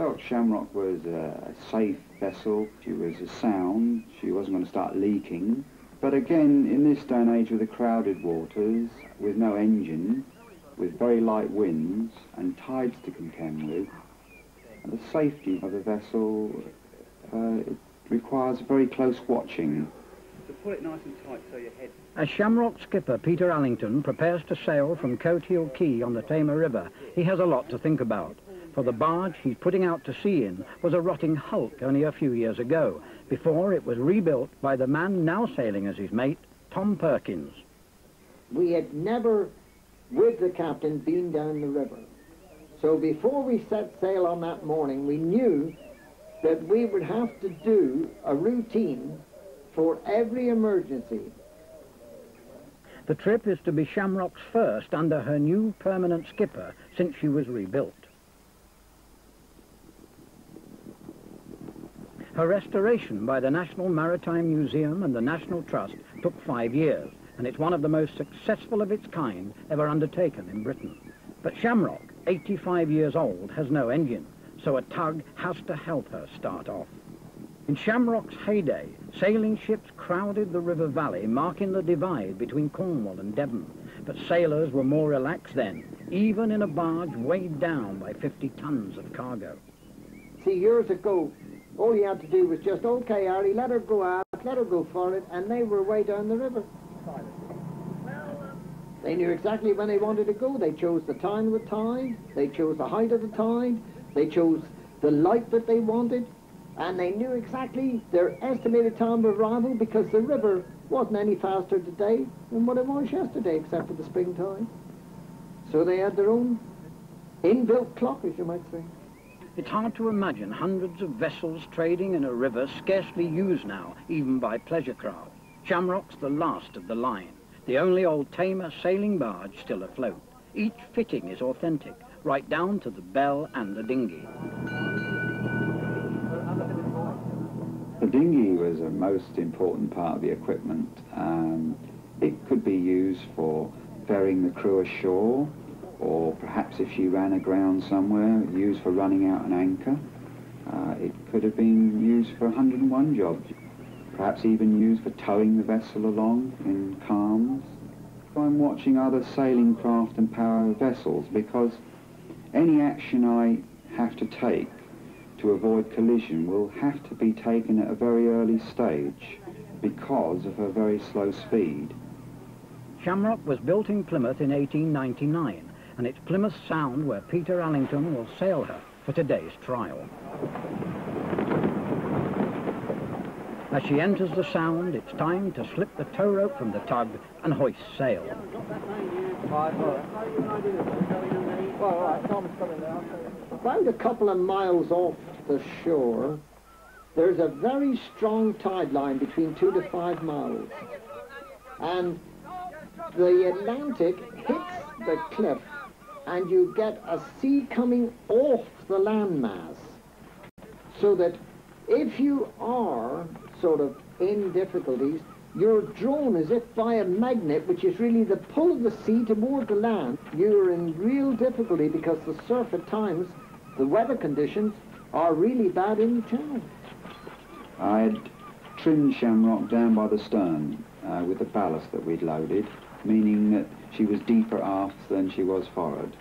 felt Shamrock was a safe vessel. She was sound. She wasn't going to start leaking. But again, in this day and age with the crowded waters, with no engine, with very light winds and tides to contend with, the safety of the vessel it requires very close watching. To pull it nice and tight so your head... As Shamrock skipper Peter Allington prepares to sail from Coat Hill Quay on the Tamar River, he has a lot to think about. For the barge he's putting out to sea in was a rotting hulk only a few years ago, before it was rebuilt by the man now sailing as his mate, Tom Perkins. We had never, with the captain, been down the river. So before we set sail on that morning, we knew that we would have to do a routine for every emergency. The trip is to be Shamrock's first under her new permanent skipper since she was rebuilt. Her restoration by the National Maritime Museum and the National Trust took 5 years, and it's one of the most successful of its kind ever undertaken in Britain. But Shamrock, 85 years old, has no engine, so a tug has to help her start off. In Shamrock's heyday, sailing ships crowded the river valley, marking the divide between Cornwall and Devon. But sailors were more relaxed then, even in a barge weighed down by 50 tons of cargo. See, years ago, all you had to do was just, okay, Harry, let her go out, let her go for it, and they were way down the river. They knew exactly when they wanted to go. They chose the time of the tide, they chose the height of the tide, they chose the light that they wanted, and they knew exactly their estimated time of arrival because the river wasn't any faster today than what it was yesterday, except for the springtime. So they had their own inbuilt clock, as you might say. It's hard to imagine hundreds of vessels trading in a river scarcely used now, even by pleasure craft. Shamrock's the last of the line, the only old Tamar sailing barge still afloat. Each fitting is authentic, right down to the bell and the dinghy. The dinghy was a most important part of the equipment. It could be used for ferrying the crew ashore, or perhaps if she ran aground somewhere, used for running out an anchor. It could have been used for 101 jobs, perhaps even used for towing the vessel along in calms. I'm watching other sailing craft and power vessels because any action I have to take to avoid collision will have to be taken at a very early stage because of her very slow speed. Shamrock was built in Plymouth in 1899, and it's Plymouth Sound where Peter Allington will sail her for today's trial. As she enters the Sound, it's time to slip the tow rope from the tug and hoist sail. About a couple of miles off the shore, there's a very strong tide line between 2 to 5 miles. And the Atlantic hits the cliff and you get a sea coming off the landmass. So that if you are sort of in difficulties, you're drawn as if by a magnet, which is really the pull of the sea toward the land. You're in real difficulty because the surf at times, the weather conditions, are really bad in the channel. I had trimmed Shamrock down by the stern with the ballast that we'd loaded, meaning that she was deeper aft than she was forward.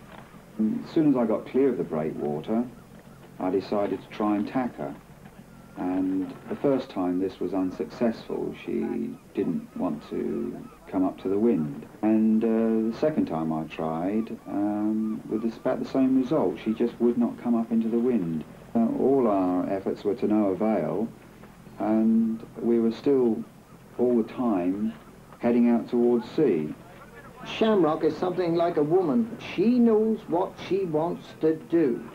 And as soon as I got clear of the breakwater, I decided to try and tack her. And the first time this was unsuccessful. She didn't want to come up to the wind. And the second time I tried, with about the same result. She just would not come up into the wind. All our efforts were to no avail, and we were still all the time heading out towards sea. Shamrock is something like a woman. She knows what she wants to do.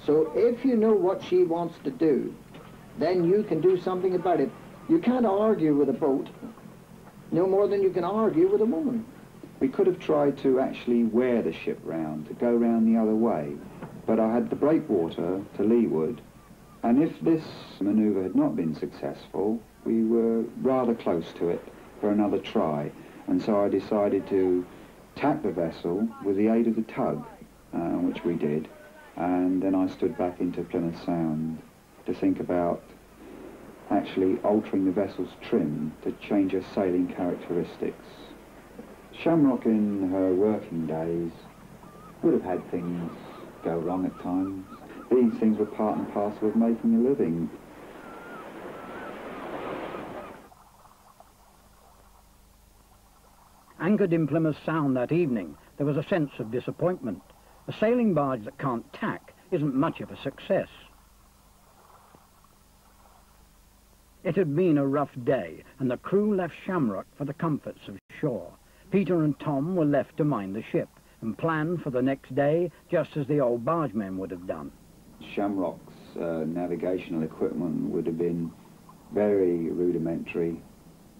So if you know what she wants to do, then you can do something about it. You can't argue with a boat, no more than you can argue with a woman. We could have tried to actually wear the ship round, to go round the other way, but I had the breakwater to leeward, and if this manoeuvre had not been successful, we were rather close to it for another try, and so I decided to tack the vessel with the aid of the tug, which we did, And then I stood back into Plymouth Sound to think about actually altering the vessel's trim to change her sailing characteristics. Shamrock in her working days would have had things go wrong at times. These things were part and parcel of making a living. Anchored in Plymouth Sound that evening, there was a sense of disappointment. A sailing barge that can't tack isn't much of a success. It had been a rough day, and the crew left Shamrock for the comforts of shore. Peter and Tom were left to mind the ship and plan for the next day, just as the old bargemen would have done. Shamrock's navigational equipment would have been very rudimentary.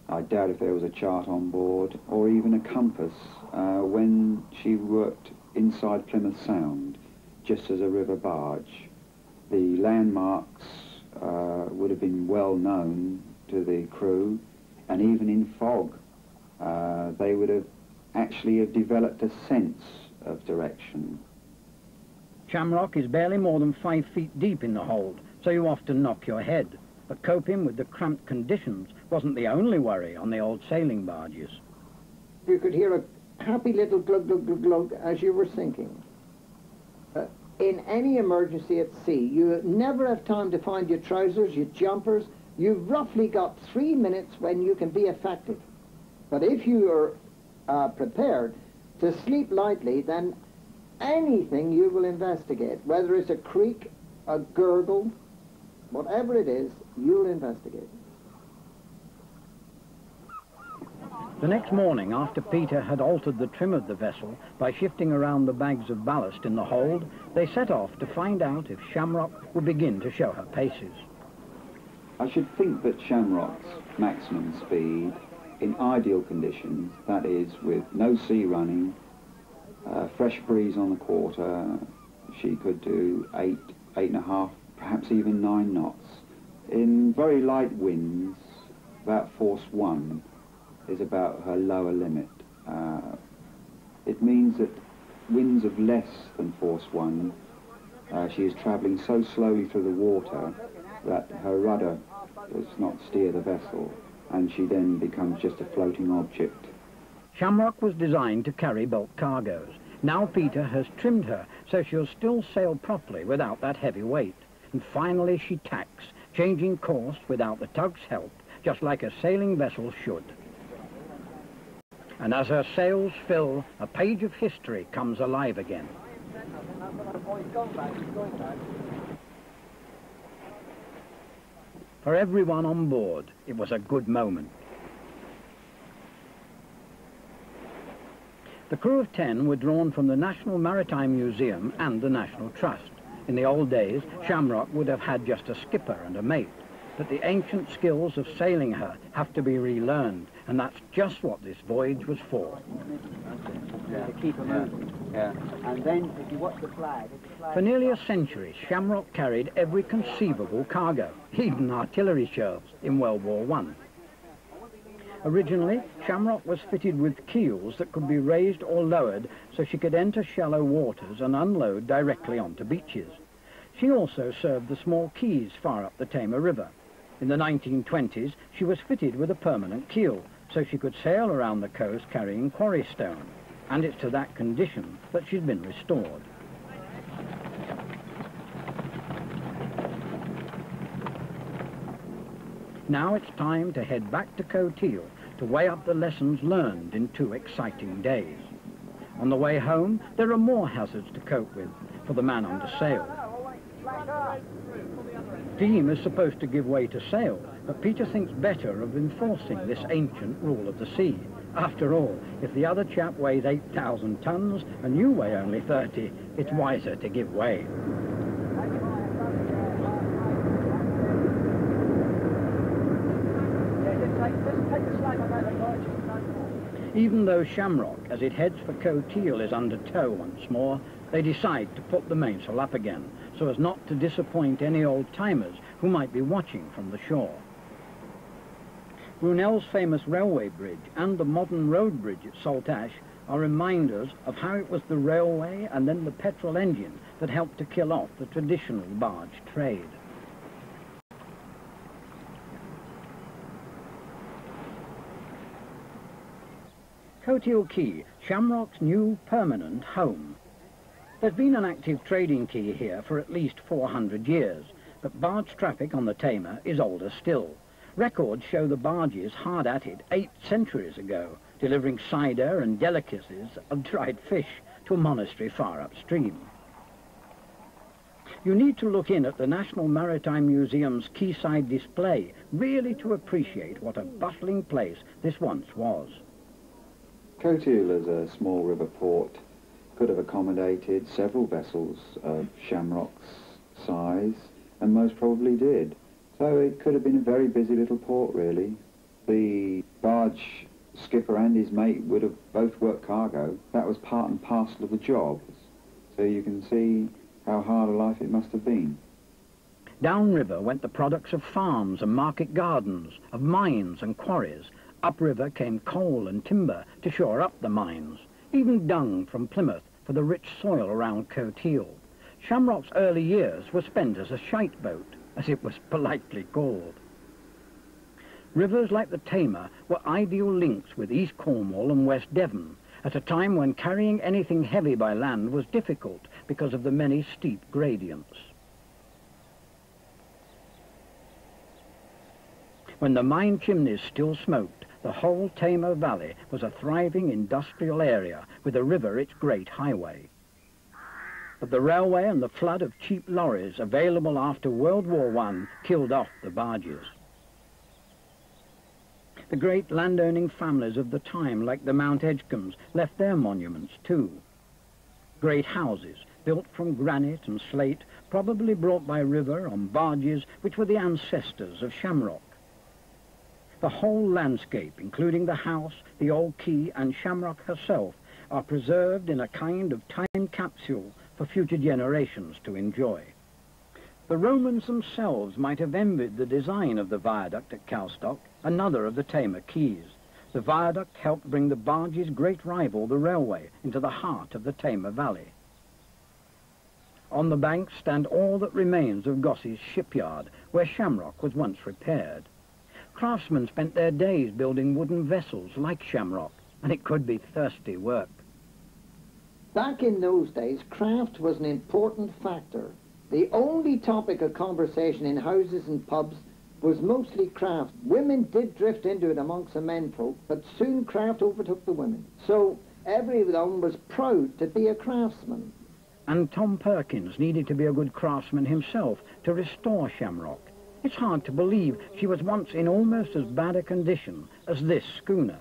I doubt if there was a chart on board or even a compass when she worked inside Plymouth Sound, just as a river barge. The landmarks would have been well known to the crew, and even in fog they would have actually have developed a sense of direction. Shamrock is barely more than 5 feet deep in the hold, so you often knock your head. But coping with the cramped conditions wasn't the only worry on the old sailing barges. You could hear a happy little glug, glug, glug, glug as you were sinking. In any emergency at sea, you never have time to find your trousers, your jumpers. You've roughly got 3 minutes when you can be effective. But if you are prepared to sleep lightly, then anything you will investigate, whether it's a creak, a gurgle, whatever it is, you'll investigate. The next morning, after Peter had altered the trim of the vessel by shifting around the bags of ballast in the hold, they set off to find out if Shamrock would begin to show her paces. I should think that Shamrock's maximum speed, in ideal conditions, that is with no sea running, fresh breeze on the quarter, she could do 8, 8.5, perhaps even 9 knots. In very light winds, about force 1 is about her lower limit. It means that winds of less than force 1, she is travelling so slowly through the water that her rudder does not steer the vessel, and she then becomes just a floating object. Shamrock was designed to carry bulk cargoes. Now Peter has trimmed her so she'll still sail properly without that heavy weight. And finally she tacks, changing course without the tug's help, just like a sailing vessel should. And as her sails fill, a page of history comes alive again. For everyone on board, it was a good moment. The crew of 10 were drawn from the National Maritime Museum and the National Trust. In the old days, Shamrock would have had just a skipper and a mate, but the ancient skills of sailing her have to be relearned, and that's just what this voyage was for. To keep her moving. Yeah. And then, if you watch the flag... For nearly a century, Shamrock carried every conceivable cargo, even artillery shells in World War I. Originally, Shamrock was fitted with keels that could be raised or lowered so she could enter shallow waters and unload directly onto beaches. She also served the small quays far up the Tamar River. In the 1920s, she was fitted with a permanent keel so she could sail around the coast carrying quarry stone. And it's to that condition that she's been restored. Now it's time to head back to Coteal to weigh up the lessons learned in 2 exciting days. On the way home, there are more hazards to cope with for the man under sail. Steam is supposed to give way to sail, but Peter thinks better of enforcing this ancient rule of the sea. After all, if the other chap weighs 8,000 tons and you weigh only 30, it's wiser to give way. Even though Shamrock, as it heads for Coteal, is under tow once more, they decide to put the mainsail up again, so as not to disappoint any old-timers who might be watching from the shore. Brunel's famous railway bridge and the modern road bridge at Saltash are reminders of how it was the railway and then the petrol engine that helped to kill off the traditional barge trade. Cotehill Quay, Shamrock's new permanent home. There's been an active trading quay here for at least 400 years, but barge traffic on the Tamar is older still. Records show the barges hard at it 8 centuries ago, delivering cider and delicacies of dried fish to a monastery far upstream. You need to look in at the National Maritime Museum's quayside display really to appreciate what a bustling place this once was. Cotehill, as a small river port, could have accommodated several vessels of Shamrock's size, and most probably did. So it could have been a very busy little port, really. The barge skipper and his mate would have both worked cargo. That was part and parcel of the job. So you can see how hard a life it must have been. Downriver went the products of farms and market gardens, of mines and quarries. Upriver came coal and timber to shore up the mines, even dung from Plymouth for the rich soil around Cotehill. Shamrock's early years were spent as a shite boat, as it was politely called. Rivers like the Tamar were ideal links with East Cornwall and West Devon, at a time when carrying anything heavy by land was difficult because of the many steep gradients. When the mine chimneys still smoked, the whole Tamar Valley was a thriving industrial area, with the river its great highway. But the railway and the flood of cheap lorries available after World War I killed off the barges. The great landowning families of the time, like the Mount Edgcombes, left their monuments too. Great houses, built from granite and slate, probably brought by river on barges which were the ancestors of Shamrock. The whole landscape, including the house, the old quay and Shamrock herself, are preserved in a kind of time capsule for future generations to enjoy. The Romans themselves might have envied the design of the viaduct at Calstock, another of the Tamar quays. The viaduct helped bring the barge's great rival, the railway, into the heart of the Tamar Valley. On the banks stand all that remains of Gossie's shipyard, where Shamrock was once repaired. Craftsmen spent their days building wooden vessels like Shamrock, and it could be thirsty work. Back in those days, craft was an important factor. The only topic of conversation in houses and pubs was mostly craft. Women did drift into it amongst the menfolk, but soon craft overtook the women. So everyone was proud to be a craftsman. And Tom Perkins needed to be a good craftsman himself to restore Shamrock. It's hard to believe she was once in almost as bad a condition as this schooner.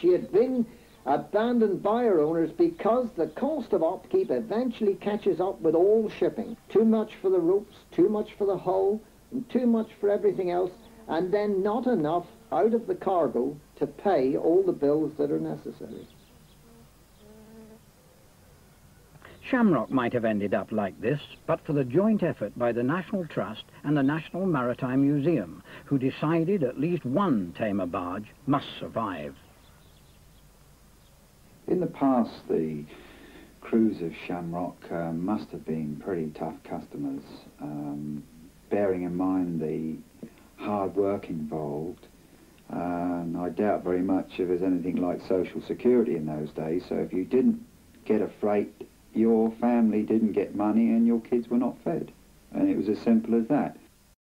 She had been abandoned by her owners because the cost of upkeep eventually catches up with all shipping. Too much for the ropes, too much for the hull, and too much for everything else, and then not enough out of the cargo to pay all the bills that are necessary. Shamrock might have ended up like this, but for the joint effort by the National Trust and the National Maritime Museum, who decided at least one Tamar barge must survive. In the past, the crews of Shamrock must have been pretty tough customers, bearing in mind the hard work involved. And I doubt very much if there's anything like social security in those days, so if you didn't get a freight, your family didn't get money and your kids were not fed. And it was as simple as that.